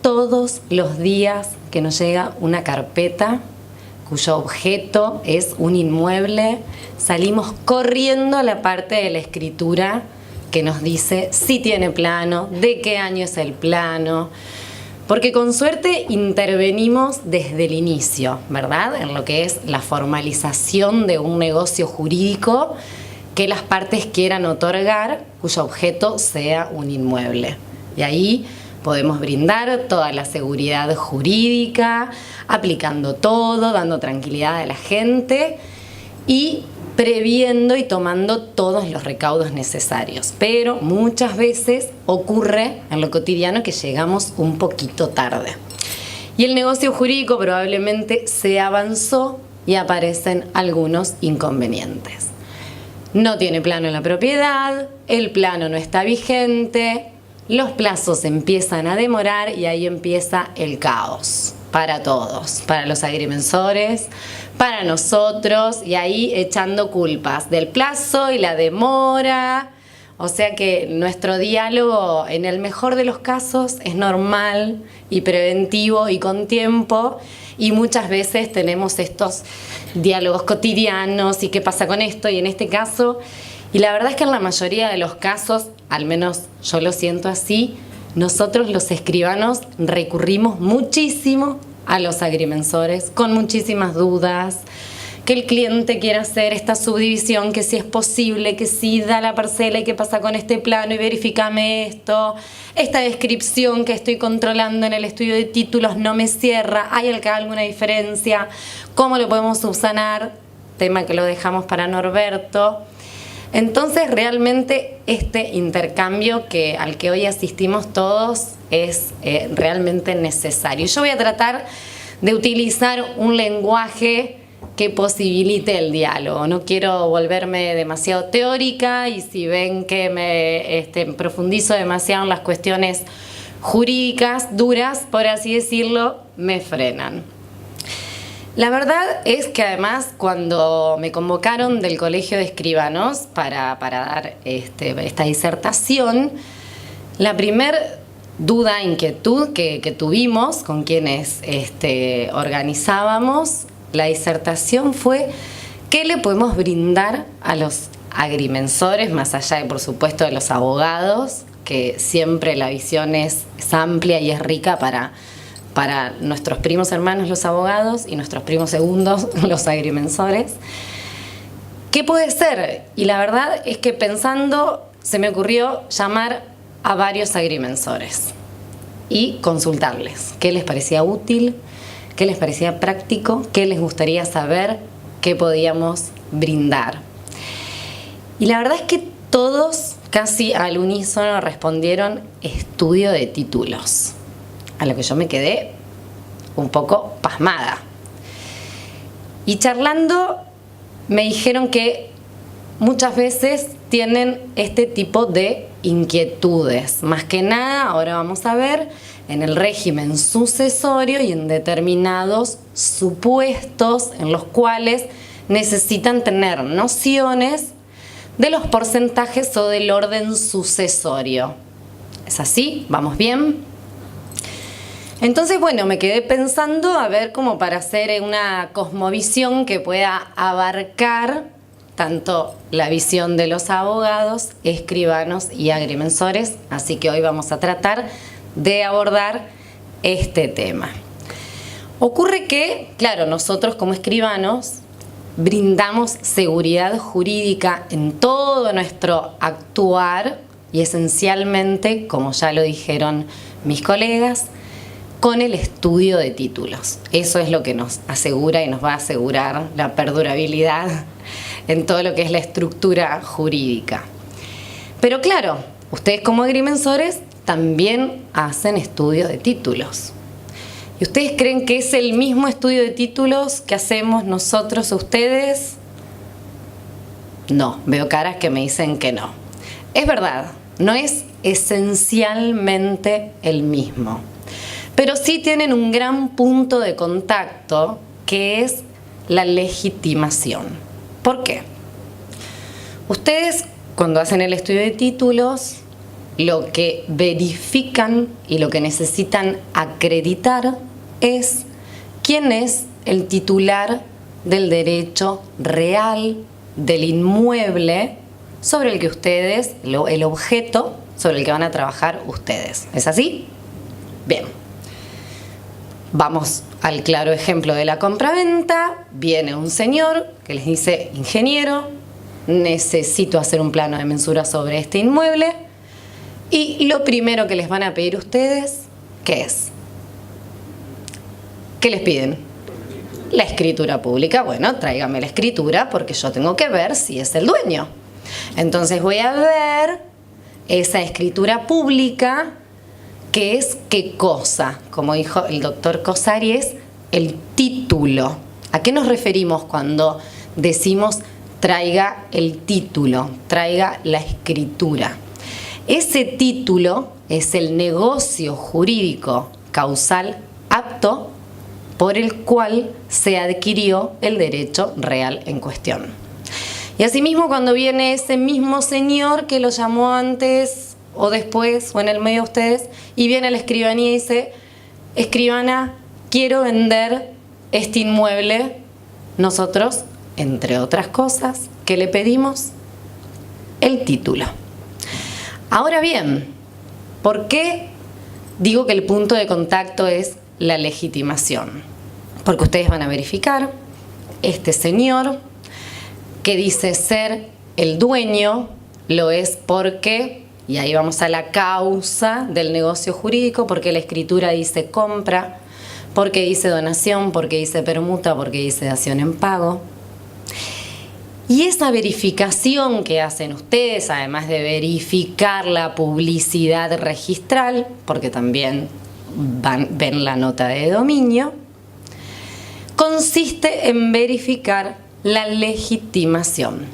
todos los días que nos llega una carpeta cuyo objeto es un inmueble, salimos corriendo a la parte de la escritura que nos dice si tiene plano, de qué año es el plano, porque con suerte intervenimos desde el inicio, ¿verdad? En lo que es la formalización de un negocio jurídico que las partes quieran otorgar, cuyo objeto sea un inmueble. Y ahí podemos brindar toda la seguridad jurídica, aplicando todo, dando tranquilidad a la gente y previendo y tomando todos los recaudos necesarios. Pero muchas veces ocurre en lo cotidiano que llegamos un poquito tarde. Y el negocio jurídico probablemente se avanzó y aparecen algunos inconvenientes. No tiene plano en la propiedad, el plano no está vigente, los plazos empiezan a demorar y ahí empieza el caos para todos, para los agrimensores, para nosotros, y ahí echando culpas del plazo y la demora. O sea que nuestro diálogo, en el mejor de los casos, es normal y preventivo y con tiempo, y muchas veces tenemos estos diálogos cotidianos y qué pasa con esto y en este caso. Y la verdad es que en la mayoría de los casos, al menos yo lo siento así, nosotros los escribanos recurrimos muchísimo a los agrimensores con muchísimas dudas, que el cliente quiera hacer esta subdivisión, que si es posible, que si da la parcela y qué pasa con este plano y verifícame esto, esta descripción que estoy controlando en el estudio de títulos no me cierra, ¿hay acá alguna diferencia? ¿Cómo lo podemos subsanar? Tema que lo dejamos para Norberto. Entonces realmente este intercambio al que hoy asistimos todos es realmente necesario. Yo voy a tratar de utilizar un lenguaje que posibilite el diálogo. No quiero volverme demasiado teórica y si ven que me profundizo demasiado en las cuestiones jurídicas duras, por así decirlo, me frenan. La verdad es que además cuando me convocaron del Colegio de Escribanos para dar esta disertación, la primer duda, inquietud que tuvimos con quienes organizábamos la disertación fue ¿qué le podemos brindar a los agrimensores, más allá de, por supuesto, de los abogados, que siempre la visión es amplia y es rica para nuestros primos hermanos los abogados y nuestros primos segundos los agrimensores? ¿Qué puede ser? Y la verdad es que pensando se me ocurrió llamar a varios agrimensores y consultarles qué les parecía útil, qué les parecía práctico, qué les gustaría saber, qué podíamos brindar. Y la verdad es que todos casi al unísono respondieron estudio de títulos, a lo que yo me quedé un poco pasmada. Y charlando me dijeron que muchas veces tienen este tipo de inquietudes. Más que nada, ahora vamos a ver, en el régimen sucesorio y en determinados supuestos en los cuales necesitan tener nociones de los porcentajes o del orden sucesorio. ¿Es así? ¿Vamos bien? Entonces, bueno, me quedé pensando a ver como para hacer una cosmovisión que pueda abarcar tanto la visión de los abogados, escribanos y agrimensores, así que hoy vamos a tratar de abordar este tema. Ocurre que, claro, nosotros como escribanos brindamos seguridad jurídica en todo nuestro actuar y esencialmente, como ya lo dijeron mis colegas, con el estudio de títulos. Eso es lo que nos asegura y nos va a asegurar la perdurabilidad en todo lo que es la estructura jurídica. Pero claro, ustedes como agrimensores también hacen estudio de títulos. ¿Y ustedes creen que es el mismo estudio de títulos que hacemos nosotros ustedes? No, veo caras que me dicen que no. Es verdad, no es esencialmente el mismo. Pero sí tienen un gran punto de contacto que es la legitimación. ¿Por qué? Ustedes, cuando hacen el estudio de títulos, lo que verifican y lo que necesitan acreditar es quién es el titular del derecho real, del inmueble sobre el que ustedes, el objeto sobre el que van a trabajar ustedes. ¿Es así? Bien. Vamos al claro ejemplo de la compraventa. Viene un señor que les dice: ingeniero, necesito hacer un plano de mensura sobre este inmueble. Y lo primero que les van a pedir ustedes, ¿qué es? ¿Qué les piden? La escritura pública. Bueno, tráigame la escritura porque yo tengo que ver si es el dueño. Entonces voy a ver esa escritura pública, que es qué cosa. Como dijo el doctor Cosari, es el título. ¿A qué nos referimos cuando decimos traiga el título, traiga la escritura? Ese título es el negocio jurídico causal apto por el cual se adquirió el derecho real en cuestión. Y asimismo, cuando viene ese mismo señor que lo llamó antes o después o en el medio de ustedes y viene a la escribanía y dice: escribana, quiero vender este inmueble, nosotros, entre otras cosas, ¿qué le pedimos? El título. Ahora bien, ¿por qué digo que el punto de contacto es la legitimación? Porque ustedes van a verificar este señor que dice ser el dueño, lo es porque, y ahí vamos a la causa del negocio jurídico, porque la escritura dice compra, porque dice donación, porque dice permuta, porque dice dación en pago. Y esa verificación que hacen ustedes, además de verificar la publicidad registral, porque también ven la nota de dominio, consiste en verificar la legitimación.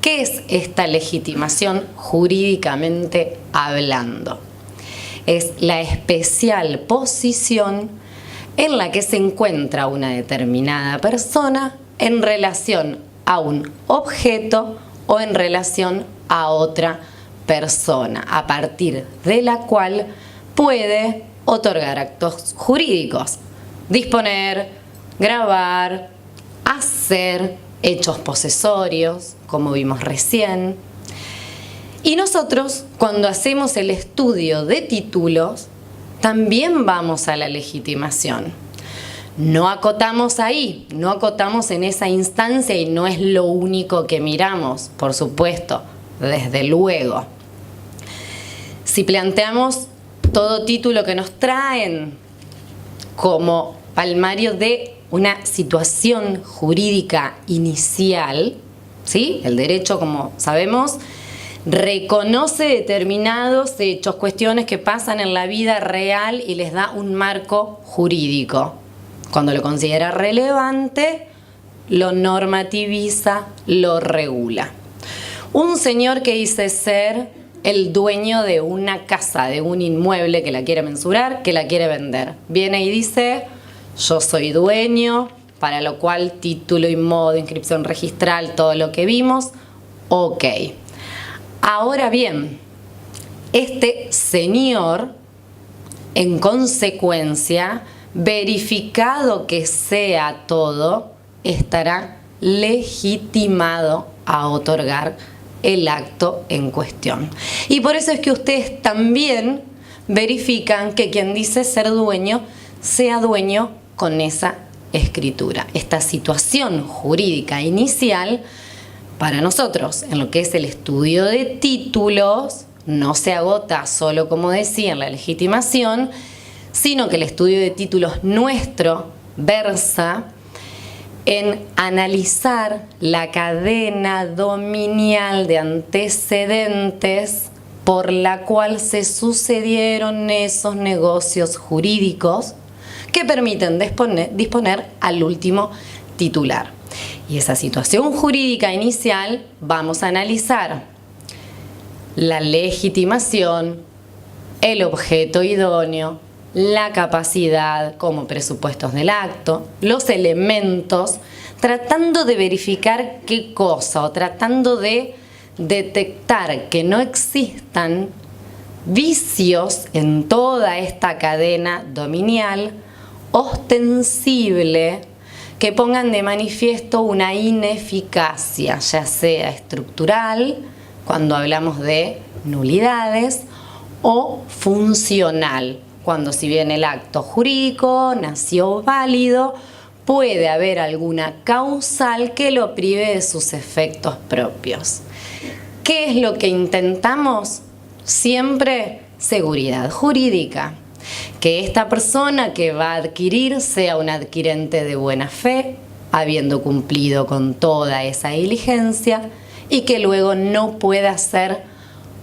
¿Qué es esta legitimación jurídicamente hablando? Es la especial posición en la que se encuentra una determinada persona en relación a un objeto o en relación a otra persona, a partir de la cual puede otorgar actos jurídicos, disponer, grabar, hacer hechos posesorios, como vimos recién. Y nosotros, cuando hacemos el estudio de títulos, también vamos a la legitimación. No acotamos ahí, no acotamos en esa instancia y no es lo único que miramos, por supuesto, desde luego. Si planteamos todo título que nos traen como palmario de una situación jurídica inicial, ¿sí? El derecho, como sabemos, reconoce determinados hechos, cuestiones que pasan en la vida real y les da un marco jurídico. Cuando lo considera relevante, lo normativiza, lo regula. Un señor que dice ser el dueño de una casa, de un inmueble, que la quiere mensurar, que la quiere vender, viene y dice: yo soy dueño, para lo cual título y modo, inscripción registral, todo lo que vimos, ok. Ahora bien, este señor, en consecuencia, verificado que sea todo, estará legitimado a otorgar el acto en cuestión. Y por eso es que ustedes también verifican que quien dice ser dueño, sea dueño con esa escritura. Esta situación jurídica inicial, para nosotros, en lo que es el estudio de títulos, no se agota solo, como decía, en la legitimación, sino que el estudio de títulos nuestro versa en analizar la cadena dominial de antecedentes por la cual se sucedieron esos negocios jurídicos que permiten disponer al último titular. Y esa situación jurídica inicial vamos a analizar la legitimación, el objeto idóneo, la capacidad como presupuestos del acto, los elementos, tratando de verificar qué cosa o tratando de detectar que no existan vicios en toda esta cadena dominial ostensible que pongan de manifiesto una ineficacia, ya sea estructural, cuando hablamos de nulidades, o funcional, cuando si bien el acto jurídico nació válido, puede haber alguna causal que lo prive de sus efectos propios. ¿Qué es lo que intentamos? Siempre seguridad jurídica. Que esta persona que va a adquirir sea un adquirente de buena fe, habiendo cumplido con toda esa diligencia, y que luego no pueda ser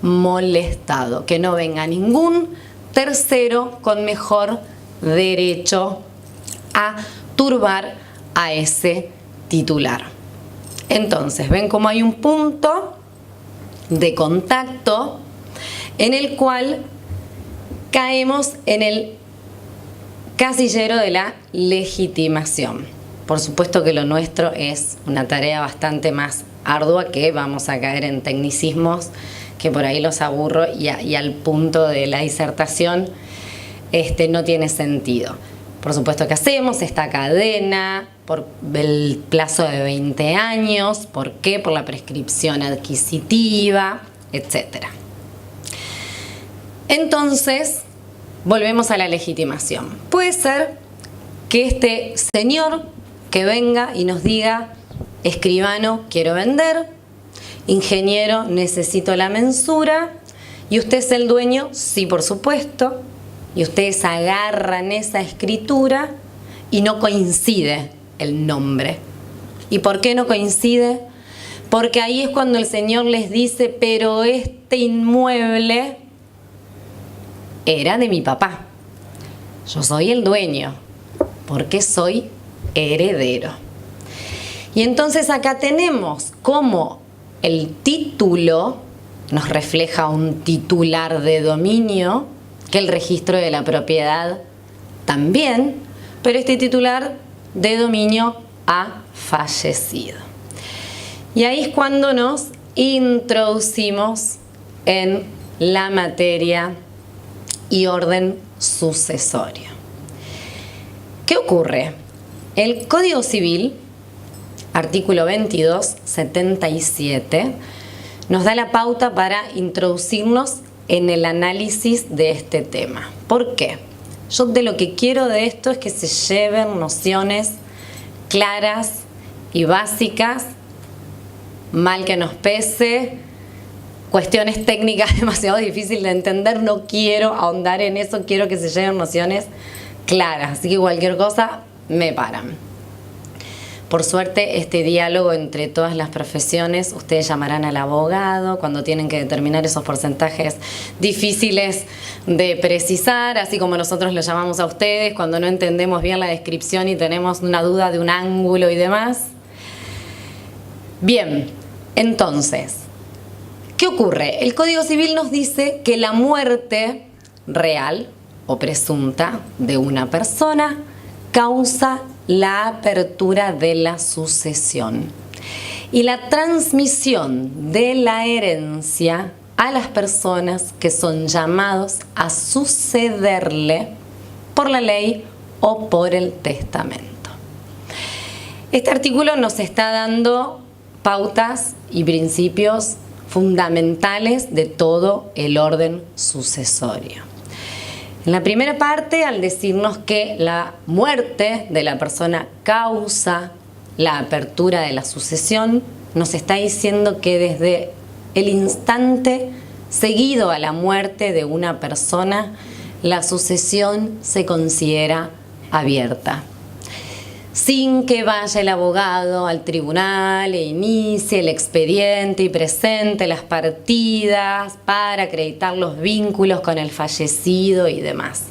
molestado, que no venga ningún tercero con mejor derecho a turbar a ese titular. Entonces, ven cómo hay un punto de contacto en el cual caemos en el casillero de la legitimación. Por supuesto que lo nuestro es una tarea bastante más ardua, que vamos a caer en tecnicismos que por ahí los aburro y al punto de la disertación no tiene sentido. Por supuesto que hacemos esta cadena por el plazo de 20 años. ¿Por qué? Por la prescripción adquisitiva, etc. Entonces, volvemos a la legitimación. Puede ser que este señor que venga y nos diga: escribano, quiero vender, ingeniero, necesito la mensura, y usted es el dueño, sí, por supuesto, y ustedes agarran esa escritura y no coincide el nombre. ¿Y por qué no coincide? Porque ahí es cuando el señor les dice: pero este inmueble era de mi papá, yo soy el dueño, porque soy heredero. Y entonces acá tenemos cómo el título nos refleja un titular de dominio, que el registro de la propiedad también, pero este titular de dominio ha fallecido. Y ahí es cuando nos introducimos en la materia y orden sucesorio. ¿Qué ocurre? El Código Civil, artículo 2277, nos da la pauta para introducirnos en el análisis de este tema. ¿Por qué? Yo de lo que quiero de esto es que se lleven nociones claras y básicas, mal que nos pese, cuestiones técnicas demasiado difíciles de entender, no quiero ahondar en eso, quiero que se lleven nociones claras, así que cualquier cosa me paran. Por suerte, este diálogo entre todas las profesiones, ustedes llamarán al abogado cuando tienen que determinar esos porcentajes difíciles de precisar, así como nosotros lo llamamos a ustedes cuando no entendemos bien la descripción y tenemos una duda de un ángulo y demás. Bien, entonces, ¿qué ocurre? El Código Civil nos dice que la muerte real o presunta de una persona causa la apertura de la sucesión y la transmisión de la herencia a las personas que son llamados a sucederle por la ley o por el testamento. Este artículo nos está dando pautas y principios fundamentales de todo el orden sucesorio. En la primera parte, al decirnos que la muerte de la persona causa la apertura de la sucesión, nos está diciendo que desde el instante seguido a la muerte de una persona, la sucesión se considera abierta, sin que vaya el abogado al tribunal e inicie el expediente y presente las partidas para acreditar los vínculos con el fallecido y demás.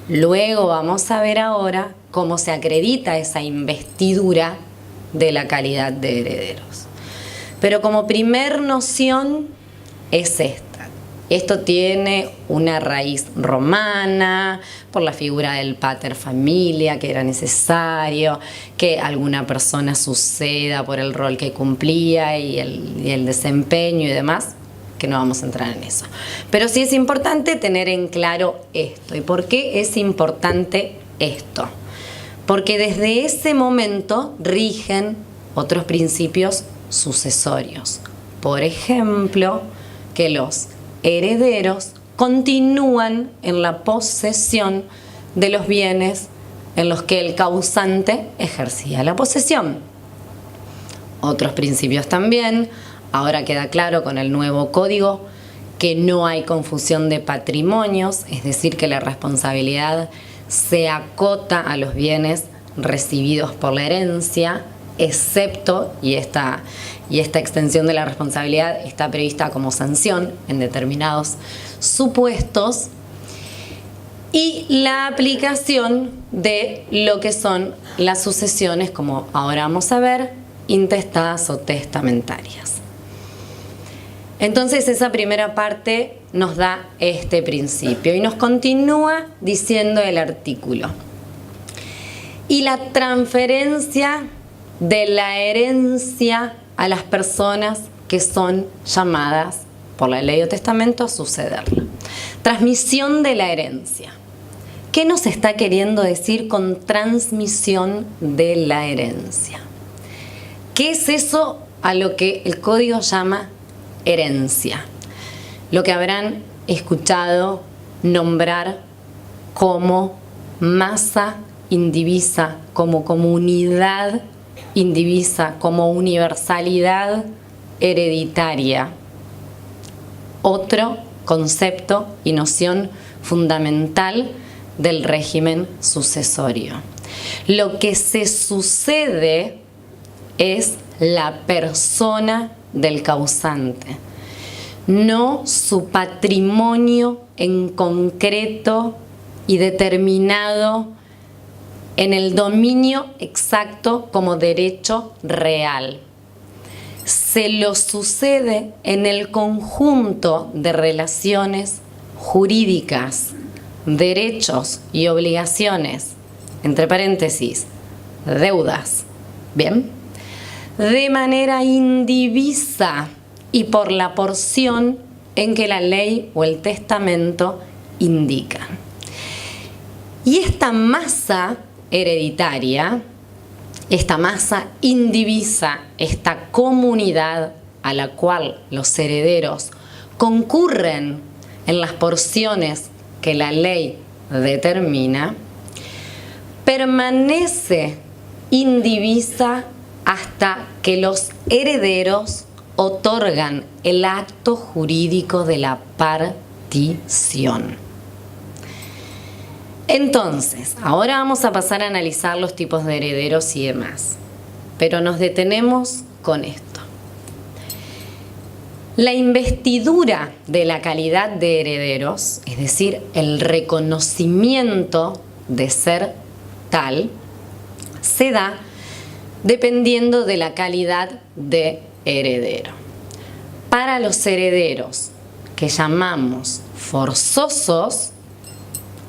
Luego vamos a ver ahora cómo se acredita esa investidura de la calidad de herederos. Pero como primer noción es esta. Esto tiene una raíz romana, por la figura del pater familia, que era necesario que alguna persona suceda por el rol que cumplía y el desempeño y demás. que no vamos a entrar en eso. Pero sí es importante tener en claro esto. ¿Y por qué es importante esto? Porque desde ese momento rigen otros principios sucesorios. Por ejemplo, que los herederos continúan en la posesión de los bienes en los que el causante ejercía la posesión. Otros principios también. Ahora queda claro con el nuevo código que no hay confusión de patrimonios, es decir, que la responsabilidad se acota a los bienes recibidos por la herencia, excepto, y esta extensión de la responsabilidad está prevista como sanción en determinados supuestos, y la aplicación de lo que son las sucesiones, como ahora vamos a ver, intestadas o testamentarias. Entonces esa primera parte nos da este principio y nos continúa diciendo el artículo. Y la transferencia de la herencia a las personas que son llamadas por la ley o testamento a sucederla. Transmisión de la herencia. ¿Qué nos está queriendo decir con transmisión de la herencia? ¿Qué es eso a lo que el código llama herencia? Lo que habrán escuchado nombrar como masa indivisa, como comunidad indivisa, como universalidad hereditaria. Otro concepto y noción fundamental del régimen sucesorio. Lo que se sucede es la persona del causante, no su patrimonio en concreto y determinado en el dominio exacto como derecho real. Se lo sucede en el conjunto de relaciones jurídicas, derechos y obligaciones, entre paréntesis, deudas, ¿bien? De manera indivisa y por la porción en que la ley o el testamento indican. Y esta masa hereditaria, esta masa indivisa, esta comunidad a la cual los herederos concurren en las porciones que la ley determina, permanece indivisa hasta que los herederos otorgan el acto jurídico de la partición. Entonces, ahora vamos a pasar a analizar los tipos de herederos y demás, pero nos detenemos con esto. La investidura de la calidad de herederos, es decir, el reconocimiento de ser tal, se da dependiendo de la calidad de heredero. Para los herederos que llamamos forzosos,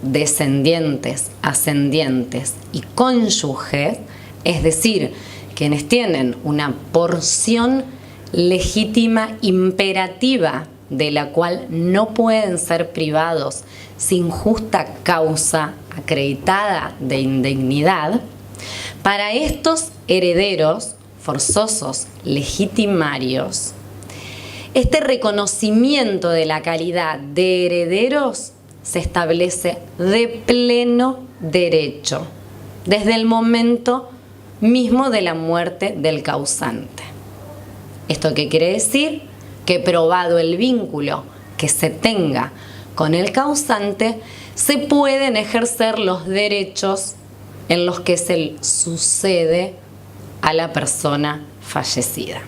descendientes, ascendientes y cónyuges, es decir, quienes tienen una porción legítima imperativa de la cual no pueden ser privados sin justa causa acreditada de indignidad, para estos herederos forzosos legitimarios, este reconocimiento de la calidad de herederos se establece de pleno derecho desde el momento mismo de la muerte del causante. ¿Esto qué quiere decir? Que probado el vínculo que se tenga con el causante, se pueden ejercer los derechos en los que se sucede a la persona fallecida.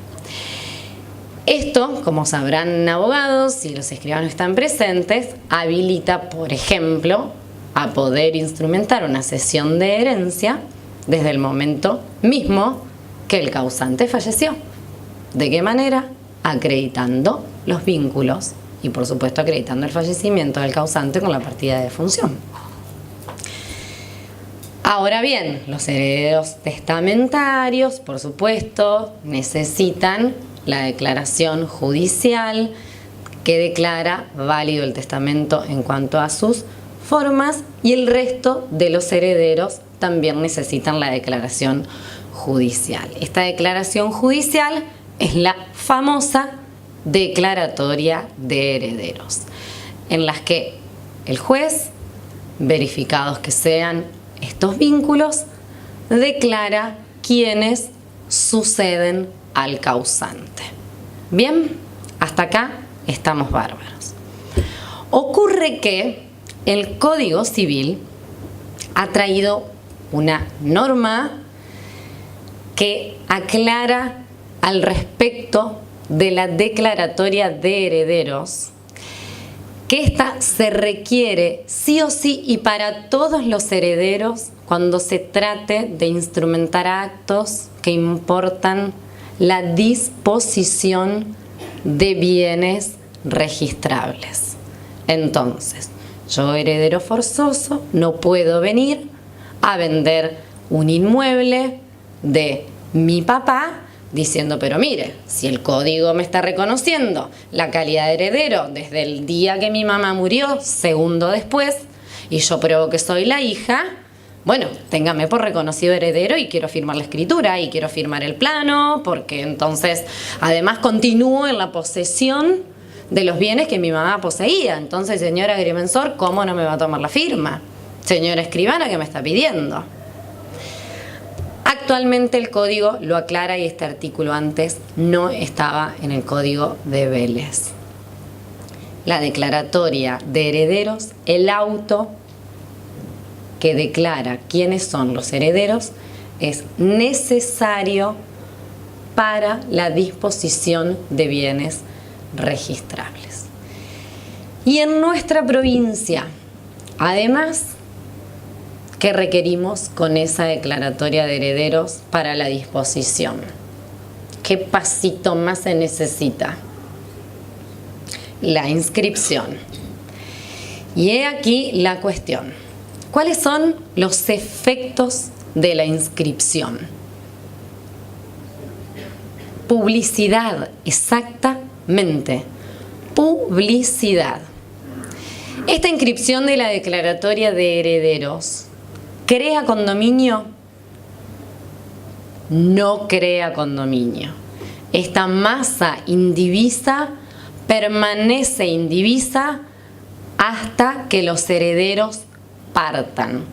Esto, como sabrán abogados, si los escribanos están presentes, habilita, por ejemplo, a poder instrumentar una cesión de herencia desde el momento mismo que el causante falleció. ¿De qué manera? Acreditando los vínculos y, por supuesto, acreditando el fallecimiento del causante con la partida de defunción. Ahora bien, los herederos testamentarios, por supuesto, necesitan la declaración judicial que declara válido el testamento en cuanto a sus formas, y el resto de los herederos también necesitan la declaración judicial. Esta declaración judicial es la famosa declaratoria de herederos, en las que el juez, verificados que sean estos vínculos, declara quiénes suceden al causante. Bien, hasta acá estamos bárbaros. Ocurre que el Código Civil ha traído una norma que aclara al respecto de la declaratoria de herederos, que ésta se requiere sí o sí y para todos los herederos cuando se trate de instrumentar actos que importan la disposición de bienes registrables. Entonces, yo, heredero forzoso, no puedo venir a vender un inmueble de mi papá diciendo, pero mire, si el código me está reconociendo la calidad de heredero desde el día que mi mamá murió, segundo después, y yo pruebo que soy la hija, bueno, téngame por reconocido heredero y quiero firmar la escritura y quiero firmar el plano, porque entonces además continúo en la posesión de los bienes que mi mamá poseía. Entonces, señora agrimensor, ¿cómo no me va a tomar la firma? Señora escribana, ¿qué me está pidiendo? Actualmente el código lo aclara y este artículo antes no estaba en el código de Vélez. La declaratoria de herederos, el auto que declara quiénes son los herederos, es necesario para la disposición de bienes registrables. Y en nuestra provincia, además, ¿qué requerimos con esa declaratoria de herederos para la disposición? ¿Qué pasito más se necesita? La inscripción. Y he aquí la cuestión. ¿Cuáles son los efectos de la inscripción? Publicidad, exactamente. Publicidad. Esta inscripción de la declaratoria de herederos, ¿crea condominio? No crea condominio. Esta masa indivisa permanece indivisa hasta que los herederos partan,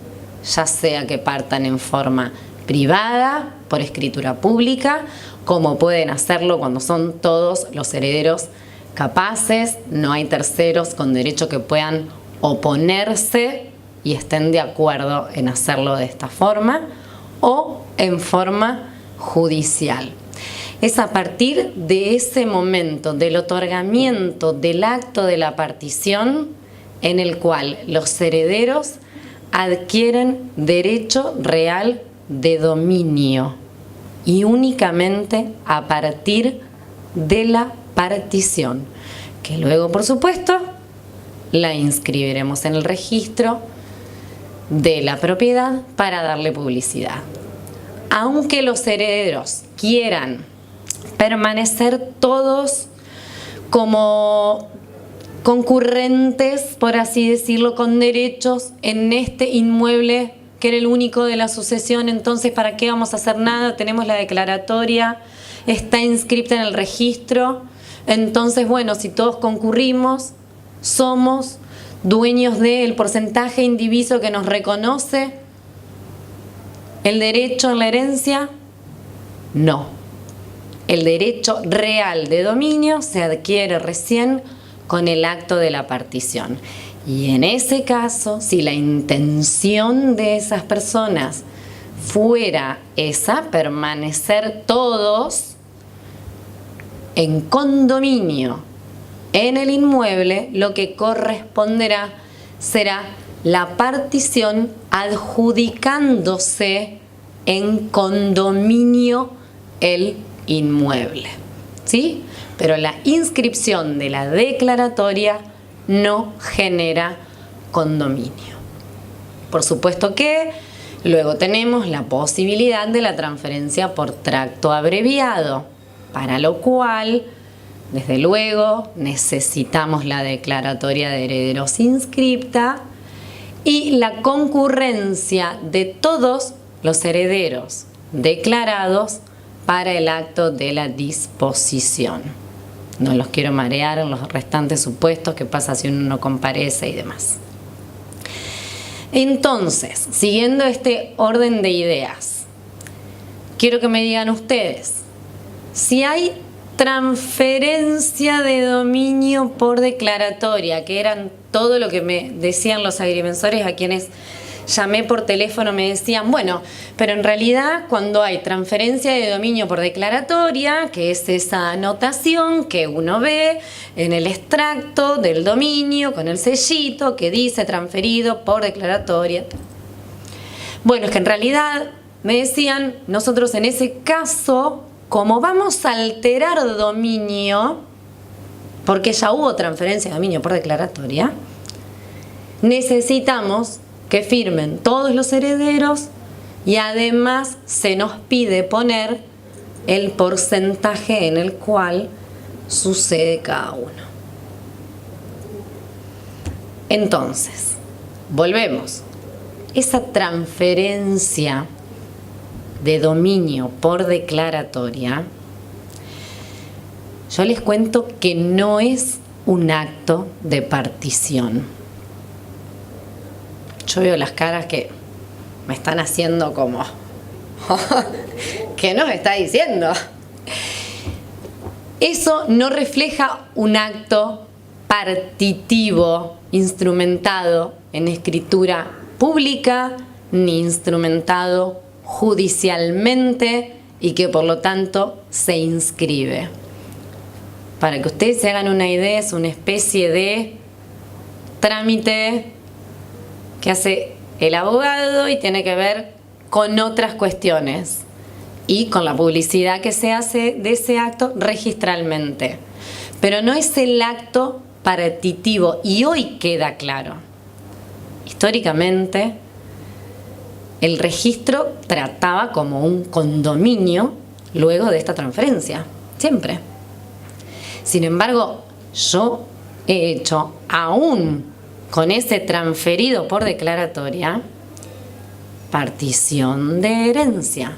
ya sea que partan en forma privada, por escritura pública, como pueden hacerlo cuando son todos los herederos capaces, no hay terceros con derecho que puedan oponerse y estén de acuerdo en hacerlo de esta forma, o en forma judicial. Es a partir de ese momento del otorgamiento del acto de la partición en el cual los herederos adquieren derecho real de dominio, y únicamente a partir de la partición, que luego, por supuesto, la inscribiremos en el registro de la propiedad para darle publicidad. Aunque los herederos quieran permanecer todos como concurrentes, por así decirlo, con derechos en este inmueble que era el único de la sucesión, entonces ¿para qué vamos a hacer nada? Tenemos la declaratoria, está inscrita en el registro, entonces bueno, si todos concurrimos, somos dueños del porcentaje indiviso que nos reconoce el derecho en la herencia. No, el derecho real de dominio se adquiere recién con el acto de la partición. Y en ese caso, si la intención de esas personas fuera esa, permanecer todos en condominio en el inmueble, lo que corresponderá será la partición adjudicándose en condominio el inmueble, ¿sí? Pero la inscripción de la declaratoria no genera condominio. Por supuesto que luego tenemos la posibilidad de la transferencia por tracto abreviado, para lo cual desde luego, necesitamos la declaratoria de herederos inscripta y la concurrencia de todos los herederos declarados para el acto de la disposición. No los quiero marear en los restantes supuestos, qué pasa si uno no comparece y demás. Entonces, siguiendo este orden de ideas, quiero que me digan ustedes, si hay transferencia de dominio por declaratoria, que eran todo lo que me decían los agrimensores a quienes llamé por teléfono, me decían, bueno, pero en realidad cuando hay transferencia de dominio por declaratoria, que es esa anotación que uno ve en el extracto del dominio con el sellito que dice transferido por declaratoria. Bueno, es que en realidad, me decían, nosotros en ese caso, como vamos a alterar dominio, porque ya hubo transferencia de dominio por declaratoria, necesitamos que firmen todos los herederos y además se nos pide poner el porcentaje en el cual sucede cada uno. Entonces, volvemos. Esa transferencia de dominio por declaratoria, yo les cuento que no es un acto de partición. Yo veo las caras que me están haciendo como, ¿qué nos está diciendo? Eso no refleja un acto partitivo, instrumentado en escritura pública, ni instrumentado judicialmente y que por lo tanto se inscribe. Para que ustedes se hagan una idea, es una especie de trámite que hace el abogado y tiene que ver con otras cuestiones y con la publicidad que se hace de ese acto registralmente. Pero no es el acto partitivo y hoy queda claro. Históricamente, el registro trataba como un condominio luego de esta transferencia, siempre. Sin embargo, yo he hecho aún con ese transferido por declaratoria, partición de herencia,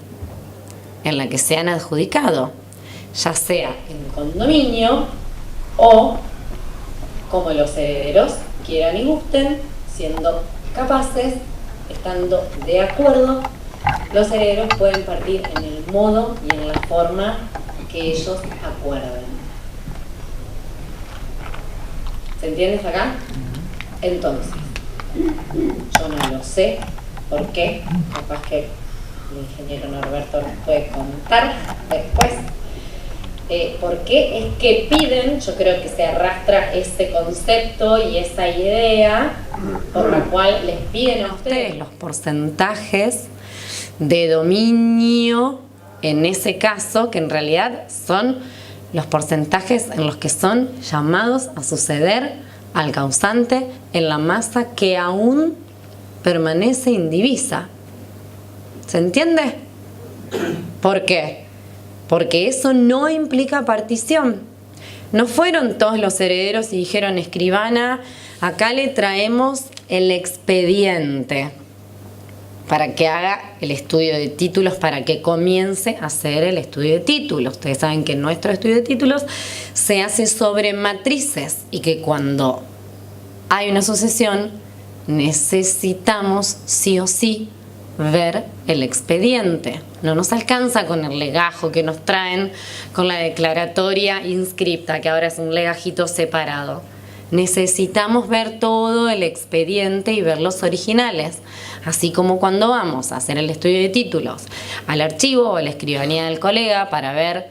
en la que se han adjudicado, ya sea en condominio o como los herederos quieran y gusten, siendo capaces, estando de acuerdo, los herederos pueden partir en el modo y en la forma que ellos acuerden. ¿Se entiende hasta acá? Entonces, yo no lo sé por qué, capaz que el ingeniero Norberto nos puede contar después, por qué es que piden, yo creo que se arrastra ese concepto y esa idea por la cual les piden a ustedes los porcentajes de dominio en ese caso, que en realidad son los porcentajes en los que son llamados a suceder al causante en la masa que aún permanece indivisa. ¿Se entiende? ¿Por qué? Porque eso no implica partición. No fueron todos los herederos y dijeron, escribana, acá le traemos el expediente para que haga el estudio de títulos, para que comience a hacer el estudio de títulos. Ustedes saben que nuestro estudio de títulos se hace sobre matrices y que cuando hay una sucesión necesitamos sí o sí ver el expediente. No nos alcanza con el legajo que nos traen con la declaratoria inscripta, que ahora es un legajito separado. Necesitamos ver todo el expediente y ver los originales, así como cuando vamos a hacer el estudio de títulos al archivo o a la escribanía del colega para ver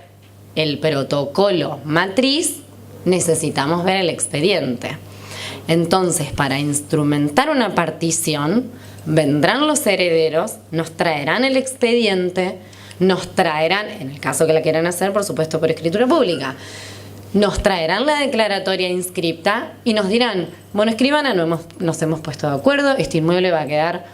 el protocolo matriz, necesitamos ver el expediente. Entonces, para instrumentar una partición, vendrán los herederos, nos traerán el expediente, nos traerán, en el caso que la quieran hacer, por supuesto por escritura pública, nos traerán la declaratoria inscripta y nos dirán, bueno, escribana, nos hemos puesto de acuerdo, este inmueble va a quedar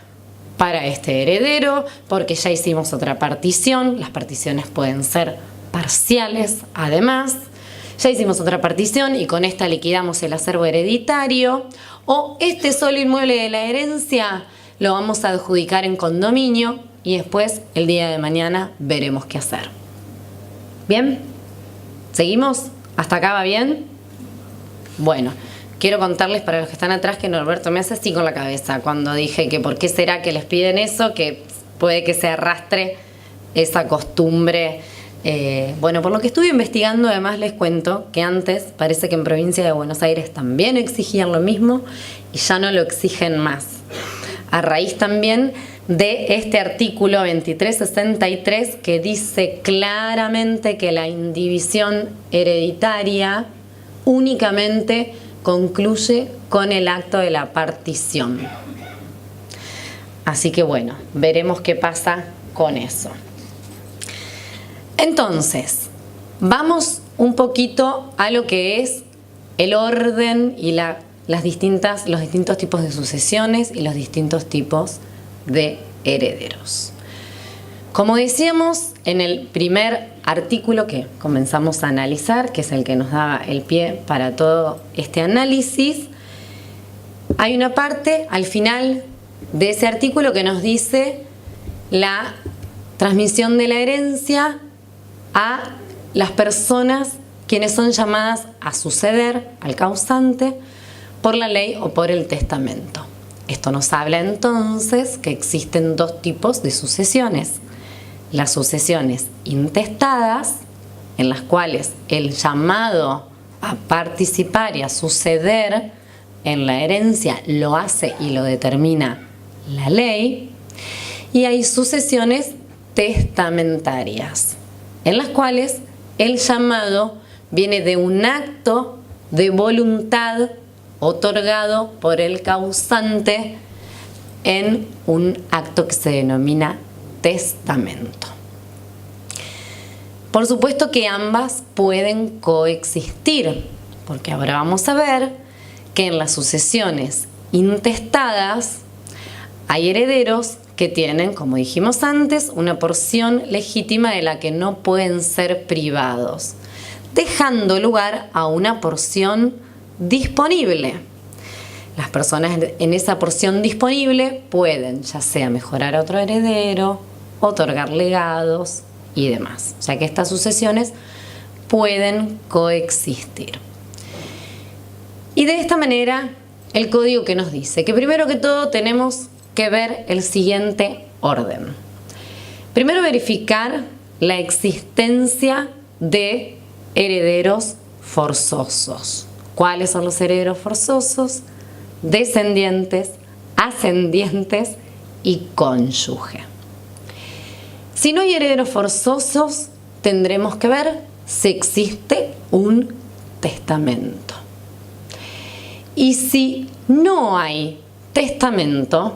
para este heredero porque ya hicimos otra partición, las particiones pueden ser parciales además, ya hicimos otra partición y con esta liquidamos el acervo hereditario, o este solo inmueble de la herencia lo vamos a adjudicar en condominio y después el día de mañana veremos qué hacer. ¿Bien? ¿Seguimos? ¿Hasta acá va bien? Bueno, quiero contarles para los que están atrás que Norberto me hace así con la cabeza cuando dije que por qué será que les piden eso, que puede que se arrastre esa costumbre. Bueno, por lo que estuve investigando, además les cuento que antes parece que en provincia de Buenos Aires también exigían lo mismo y ya no lo exigen más. A raíz también de este artículo 2363 que dice claramente que la indivisión hereditaria únicamente concluye con el acto de la partición. Así que bueno, veremos qué pasa con eso. Entonces, vamos un poquito a lo que es el orden y los distintos tipos de sucesiones y los distintos tipos de herederos. Como decíamos en el primer artículo que comenzamos a analizar, que es el que nos daba el pie para todo este análisis, hay una parte al final de ese artículo que nos dice la transmisión de la herencia a las personas quienes son llamadas a suceder al causante por la ley o por el testamento. Esto nos habla entonces que existen dos tipos de sucesiones. Las sucesiones intestadas, en las cuales el llamado a participar y a suceder en la herencia lo hace y lo determina la ley. Y hay sucesiones testamentarias, en las cuales el llamado viene de un acto de voluntad otorgado por el causante en un acto que se denomina testamento. Por supuesto que ambas pueden coexistir, porque ahora vamos a ver que en las sucesiones intestadas hay herederos que tienen, como dijimos antes, una porción legítima de la que no pueden ser privados, dejando lugar a una porción disponible. Las personas en esa porción disponible pueden ya sea mejorar a otro heredero, otorgar legados y demás. O sea que estas sucesiones pueden coexistir. Y de esta manera, el código que nos dice que primero que todo tenemos que ver el siguiente orden. Primero, verificar la existencia de herederos forzosos. ¿Cuáles son los herederos forzosos? Descendientes, ascendientes y cónyuge. Si no hay herederos forzosos, tendremos que ver si existe un testamento. Y si no hay testamento,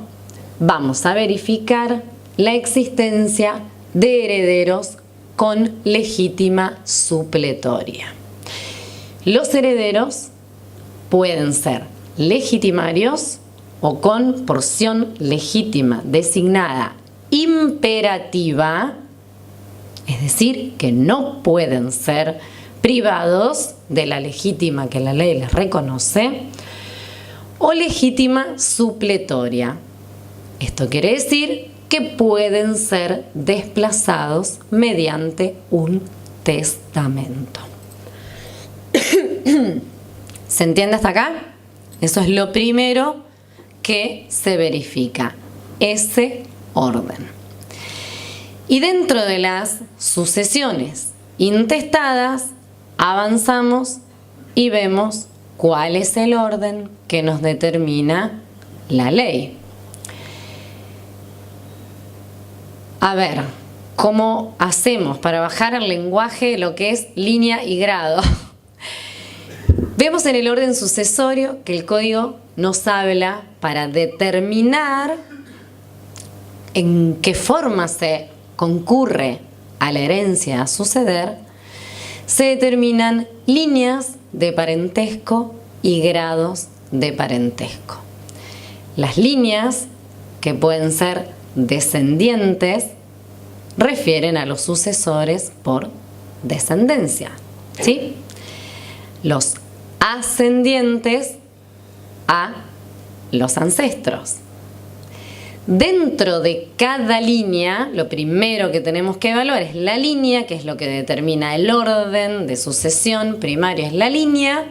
vamos a verificar la existencia de herederos con legítima supletoria. Los herederos pueden ser legitimarios o con porción legítima designada imperativa, es decir, que no pueden ser privados de la legítima que la ley les reconoce, o legítima supletoria. Esto quiere decir que pueden ser desplazados mediante un testamento. ¿Se entiende hasta acá? Eso es lo primero que se verifica, ese orden. Y dentro de las sucesiones intestadas, avanzamos y vemos cuál es el orden que nos determina la ley. A ver, ¿cómo hacemos para bajar al lenguaje lo que es línea y grado? Vemos en el orden sucesorio que el código nos habla para determinar en qué forma se concurre a la herencia a suceder, se determinan líneas de parentesco y grados de parentesco. Las líneas, que pueden ser descendientes, refieren a los sucesores por descendencia, ¿sí? los ascendientes a los ancestros. Dentro de cada línea, lo primero que tenemos que evaluar es la línea, que es lo que determina el orden de sucesión. Primario es la línea,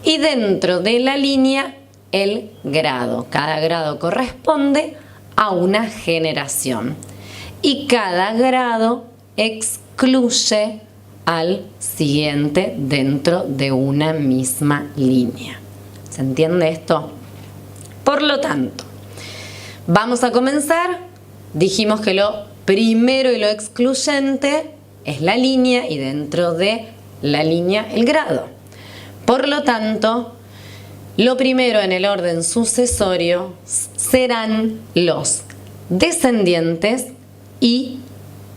y dentro de la línea el grado. Cada grado corresponde a una generación y cada grado excluye al siguiente dentro de una misma línea. ¿Se entiende esto? Por lo tanto, vamos a comenzar. Dijimos que lo primero y lo excluyente es la línea y dentro de la línea el grado. Por lo tanto, lo primero en el orden sucesorio serán los descendientes y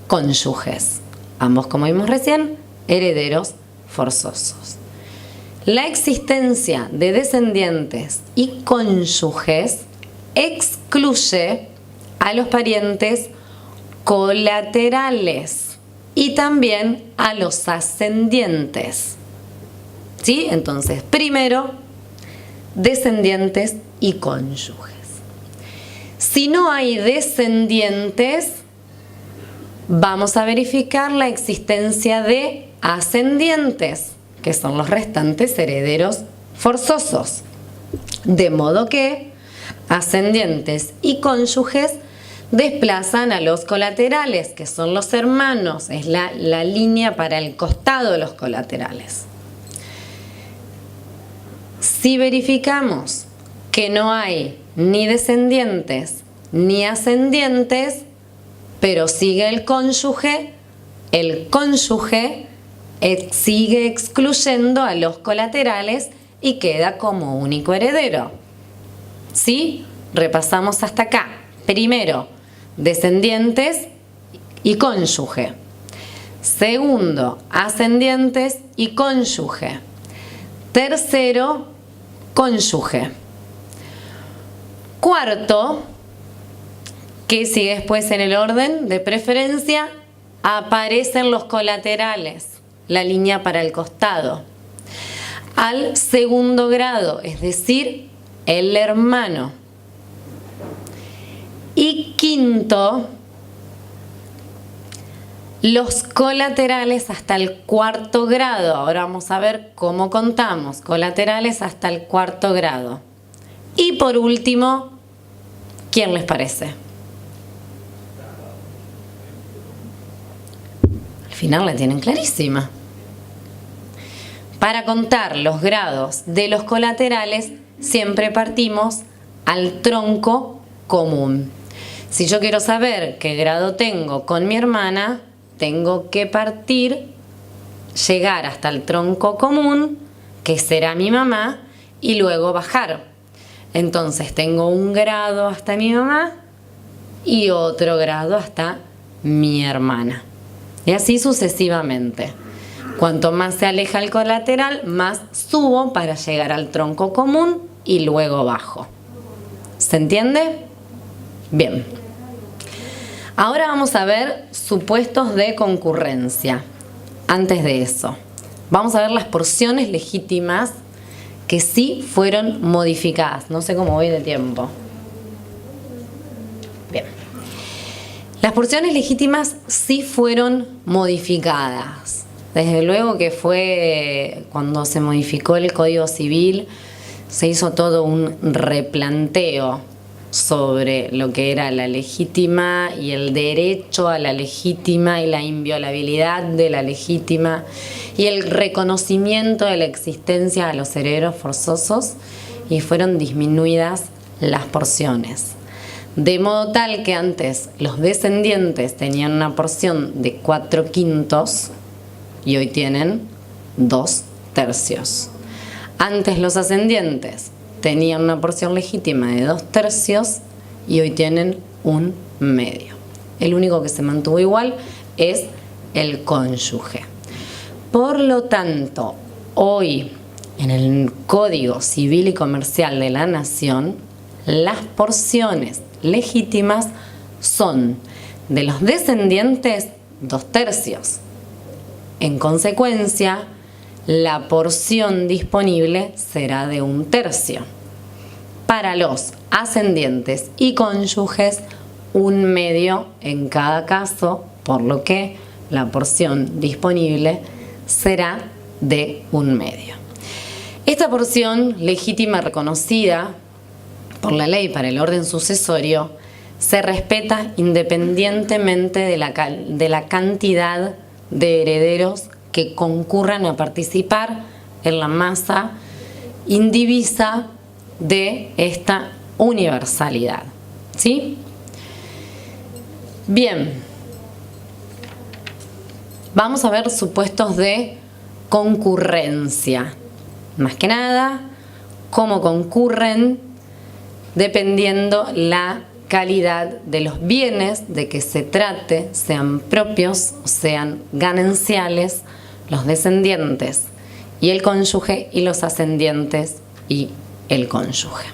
cónyuges. Ambos, como vimos recién, herederos forzosos. La existencia de descendientes y cónyuges excluye a los parientes colaterales y también a los ascendientes. ¿Sí? Entonces, primero, descendientes y cónyuges. Si no hay descendientes, vamos a verificar la existencia de ascendientes, que son los restantes herederos forzosos. De modo que ascendientes y cónyuges desplazan a los colaterales, que son los hermanos, es la línea para el costado de los colaterales. Si verificamos que no hay ni descendientes ni ascendientes, pero sigue el cónyuge sigue excluyendo a los colaterales y queda como único heredero. ¿Sí? Repasamos hasta acá. Primero, descendientes y cónyuge. Segundo, ascendientes y cónyuge. Tercero, cónyuge. Cuarto, que sigue después en el orden de preferencia, aparecen los colaterales, la línea para el costado. Al segundo grado, es decir, el hermano. Y quinto, los colaterales hasta el cuarto grado. Ahora vamos a ver cómo contamos. Colaterales hasta el cuarto grado. Y por último, ¿quién les parece? Al final la tienen clarísima. Para contar los grados de los colaterales, siempre partimos al tronco común. Si yo quiero saber qué grado tengo con mi hermana, tengo que llegar hasta el tronco común, que será mi mamá, y luego bajar. Entonces tengo un grado hasta mi mamá y otro grado hasta mi hermana. Y así sucesivamente. Cuanto más se aleja el colateral, más subo para llegar al tronco común y luego bajo. ¿Se entiende? Bien. Ahora vamos a ver supuestos de concurrencia. Antes de eso, vamos a ver las porciones legítimas que sí fueron modificadas. No sé cómo voy de tiempo. Bien. Las porciones legítimas sí fueron modificadas. Desde luego que fue cuando se modificó el Código Civil, se hizo todo un replanteo sobre lo que era la legítima y el derecho a la legítima y la inviolabilidad de la legítima y el reconocimiento de la existencia de los herederos forzosos, y fueron disminuidas las porciones. De modo tal que antes los descendientes tenían una porción de 4/5 y hoy tienen 2/3. Antes los ascendientes tenían una porción legítima de 2/3 y hoy tienen 1/2. El único que se mantuvo igual es el cónyuge. Por lo tanto, hoy en el Código Civil y Comercial de la Nación, las porciones legítimas son de los descendientes 2/3. En consecuencia, la porción disponible será de 1/3. Para los ascendientes y cónyuges, 1/2 en cada caso, por lo que la porción disponible será de 1/2. Esta porción legítima reconocida por la ley para el orden sucesorio se respeta independientemente de la cantidad de herederos que concurran a participar en la masa indivisa de esta universalidad. ¿Sí? Bien. Vamos a ver supuestos de concurrencia. Más que nada, cómo concurren dependiendo la calidad de los bienes de que se trate, sean propios o sean gananciales, los descendientes y el cónyuge, y los ascendientes y el cónyuge.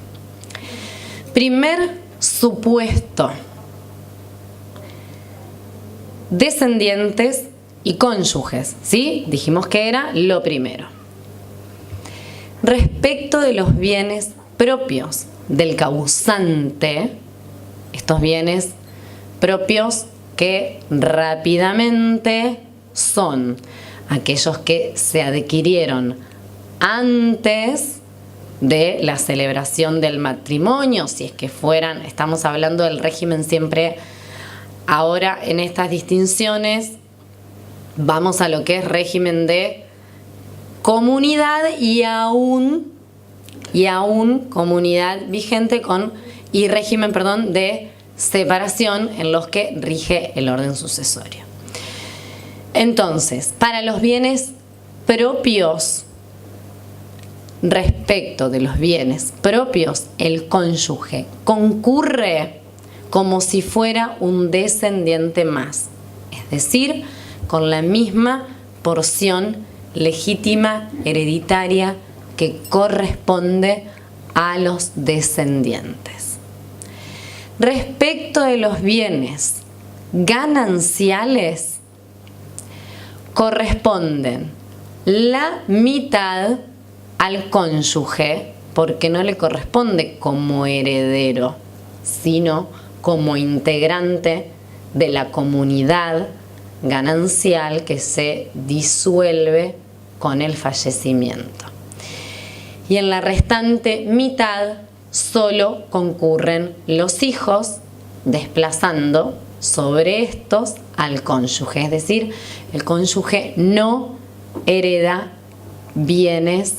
Primer supuesto: descendientes y cónyuges, ¿sí? Dijimos que era lo primero. Respecto de los bienes propios del causante, estos bienes propios que rápidamente son aquellos que se adquirieron antes de la celebración del matrimonio, si es que fueran, estamos hablando del régimen siempre, ahora en estas distinciones vamos a lo que es régimen de comunidad y aún comunidad vigente y régimen, de separación en los que rige el orden sucesorio. Entonces, para los bienes propios, respecto de los bienes propios, el cónyuge concurre como si fuera un descendiente más, es decir, con la misma porción legítima hereditaria que corresponde a los descendientes. Respecto de los bienes gananciales, corresponden la mitad al cónyuge, porque no le corresponde como heredero, sino como integrante de la comunidad ganancial que se disuelve con el fallecimiento. Y en la restante mitad solo concurren los hijos, desplazando sobre estos al cónyuge, es decir, el cónyuge no hereda bienes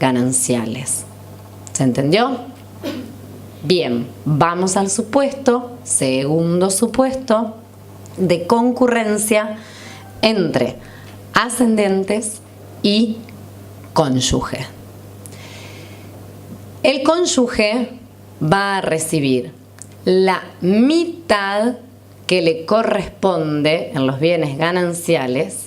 gananciales. ¿Se entendió? Bien, vamos al supuesto, segundo supuesto, de concurrencia entre ascendentes y cónyuge. El cónyuge va a recibir la mitad que le corresponde en los bienes gananciales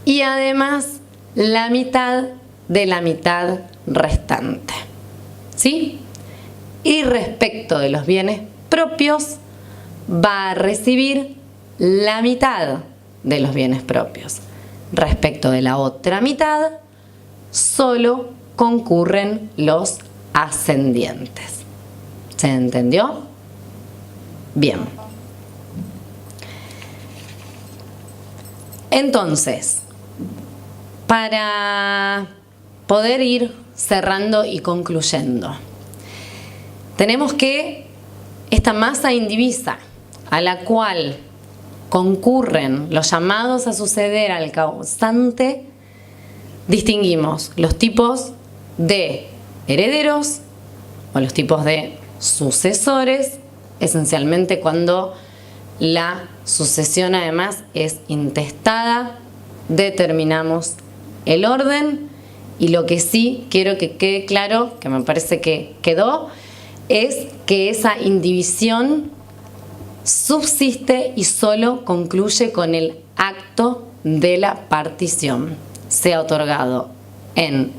y además la mitad de la mitad restante. ¿Sí? Y respecto de los bienes propios, va a recibir la mitad de los bienes propios. Respecto de la otra mitad, solo concurren los ascendientes. ¿Se entendió? Bien. Entonces, para poder ir cerrando y concluyendo, tenemos que esta masa indivisa a la cual concurren los llamados a suceder al causante, distinguimos los tipos de herederos o los tipos de sucesores, esencialmente cuando la sucesión además es intestada, determinamos el orden, y lo que sí quiero que quede claro, que me parece que quedó, es que esa indivisión subsiste y solo concluye con el acto de la partición, sea otorgado en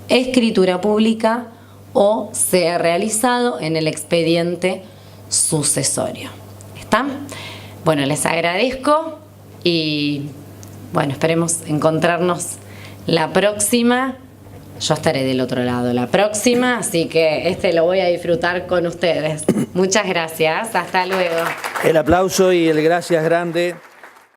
escritura pública o sea realizado en el expediente sucesorio. ¿Está? Bueno, les agradezco y bueno, esperemos encontrarnos La próxima, yo estaré del otro lado la próxima, así que lo voy a disfrutar con ustedes. Muchas gracias, hasta luego. El aplauso y el gracias grande.